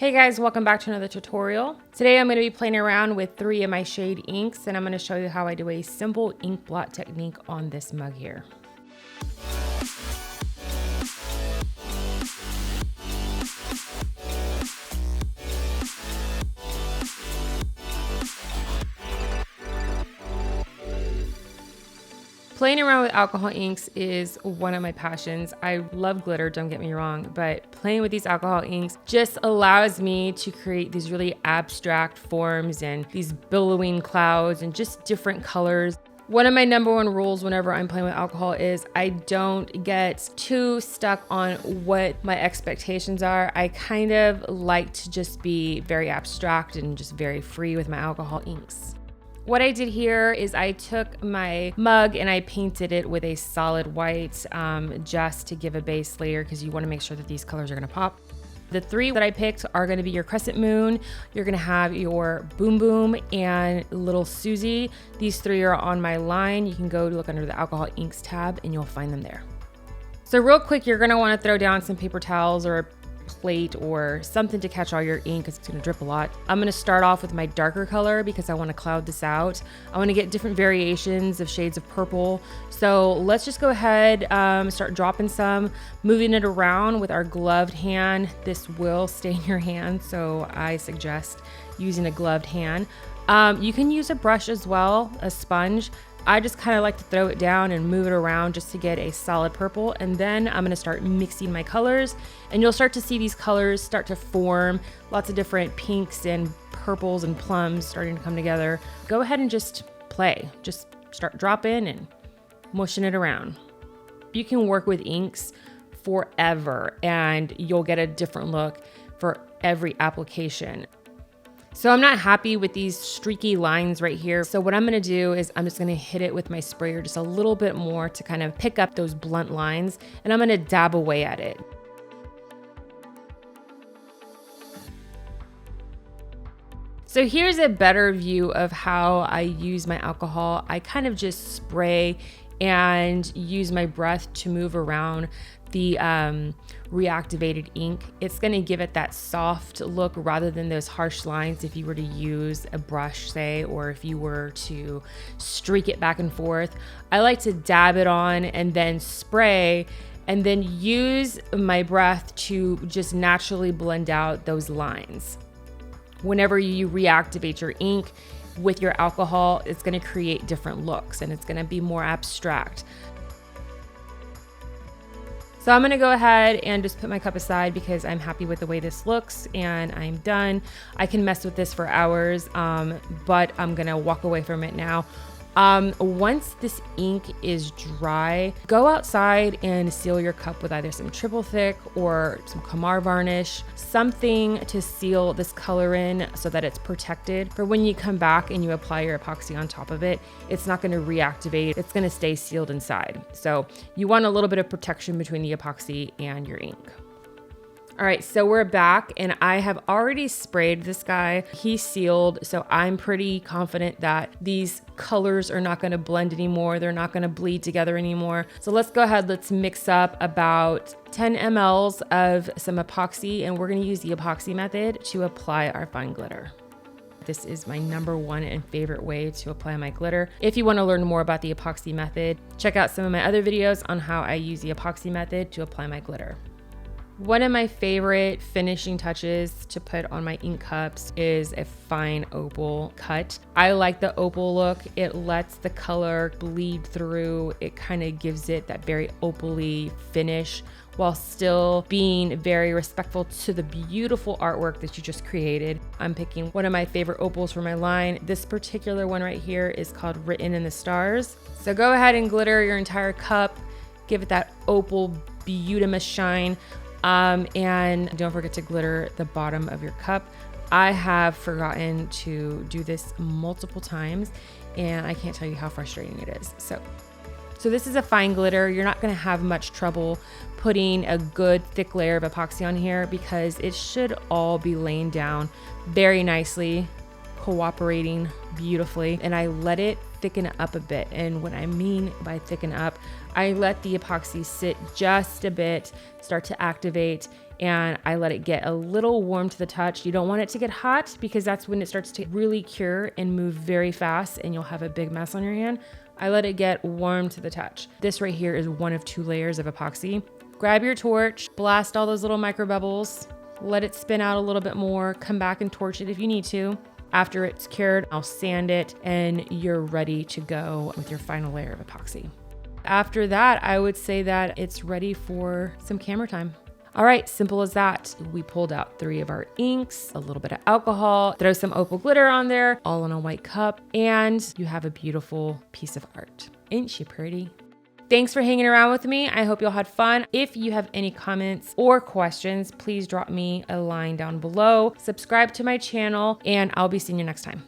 Hey guys, welcome back to another tutorial. Today I'm going to be playing around with 3 of my shade inks, and I'm going to show you how I do a simple ink blot technique on this mug here. Playing around with alcohol inks is one of my passions. I love glitter, don't get me wrong, but playing with these alcohol inks just allows me to create these really abstract forms and these billowing clouds and just different colors. One of my #1 rules whenever I'm playing with alcohol is I don't get too stuck on what my expectations are. I kind of like to just be very abstract and just very free with my alcohol inks. What I did here is I took my mug and I painted it with a solid white just to give a base layer, because you want to make sure that these colors are going to pop. The 3 that I picked are going to be your Crescent Moon, you're going to have your Boom Boom, and little SUZY. These 3 are on my line. You can go to look under the alcohol inks tab and you'll find them there. So real quick, you're going to want to throw down some paper towels or a plate or something to catch all your ink, because it's going to drip a lot. I'm going to start off with my darker color because I want to cloud this out. I want to get different variations of shades of purple. So let's just go ahead, start dropping some, moving it around with our gloved hand. This will stay in your hand, so I suggest using a gloved hand. You can use a brush as well, a sponge. I just kind of like to throw it down and move it around just to get a solid purple. And then I'm going to start mixing my colors, and you'll start to see these colors start to form, lots of different pinks and purples and plums starting to come together. Go ahead and just play. Just start dropping and mushing it around. You can work with inks forever and you'll get a different look for every application. So I'm not happy with these streaky lines right here. So what I'm gonna do is I'm just gonna hit it with my sprayer just a little bit more to kind of pick up those blunt lines, and I'm gonna dab away at it. So here's a better view of how I use my alcohol. I kind of just spray and use my breath to move around the reactivated ink. It's going to give it that soft look rather than those harsh lines if you were to use a brush, say, or if you were to streak it back and forth. I like to dab it on and then spray and then use my breath to just naturally blend out those lines. Whenever you reactivate your ink with your alcohol, it's going to create different looks and it's going to be more abstract. So I'm gonna go ahead and just put my cup aside because I'm happy with the way this looks and I'm done. I can mess with this for hours, but I'm gonna walk away from it now. Once this ink is dry, go outside and seal your cup with either some triple thick or some Kamar varnish, something to seal this color in so that it's protected for when you come back and you apply your epoxy on top of it. It's not going to reactivate, it's going to stay sealed inside. So you want a little bit of protection between the epoxy and your ink. All right, so we're back and I have already sprayed this guy. He's sealed, so I'm pretty confident that these colors are not gonna blend anymore. They're not gonna bleed together anymore. So let's go ahead, let's mix up about 10 mLs of some epoxy, and we're gonna use the epoxy method to apply our fine glitter. This is my #1 and favorite way to apply my glitter. If you wanna learn more about the epoxy method, check out some of my other videos on how I use the epoxy method to apply my glitter. One of my favorite finishing touches to put on my ink cups is a fine opal cut. I like the opal look. It lets the color bleed through. It kind of gives it that very opal-y finish while still being very respectful to the beautiful artwork that you just created. I'm picking one of my favorite opals for my line. This particular one right here is called Written in the Stars. So go ahead and glitter your entire cup. Give it that opal beautimous shine. And don't forget to glitter the bottom of your cup. I have forgotten to do this multiple times and I can't tell you how frustrating it is. So this is a fine glitter. You're not going to have much trouble putting a good thick layer of epoxy on here because it should all be laying down very nicely, cooperating beautifully. And I let it thicken up a bit. And what I mean by thicken up, I let the epoxy sit just a bit, start to activate, and I let it get a little warm to the touch. You don't want it to get hot because that's when it starts to really cure and move very fast and you'll have a big mess on your hand. I let it get warm to the touch. This right here is one of 2 layers of epoxy. Grab your torch, blast all those little micro bubbles, let it spin out a little bit more, come back and torch it if you need to. After it's cured, I'll sand it and you're ready to go with your final layer of epoxy. After that, I would say that it's ready for some camera time. All right, simple as that. We pulled out 3 of our inks, a little bit of alcohol, throw some opal glitter on there, all in a white cup, and you have a beautiful piece of art. Ain't she pretty? Thanks for hanging around with me. I hope y'all had fun. If you have any comments or questions, please drop me a line down below. Subscribe to my channel, and I'll be seeing you next time.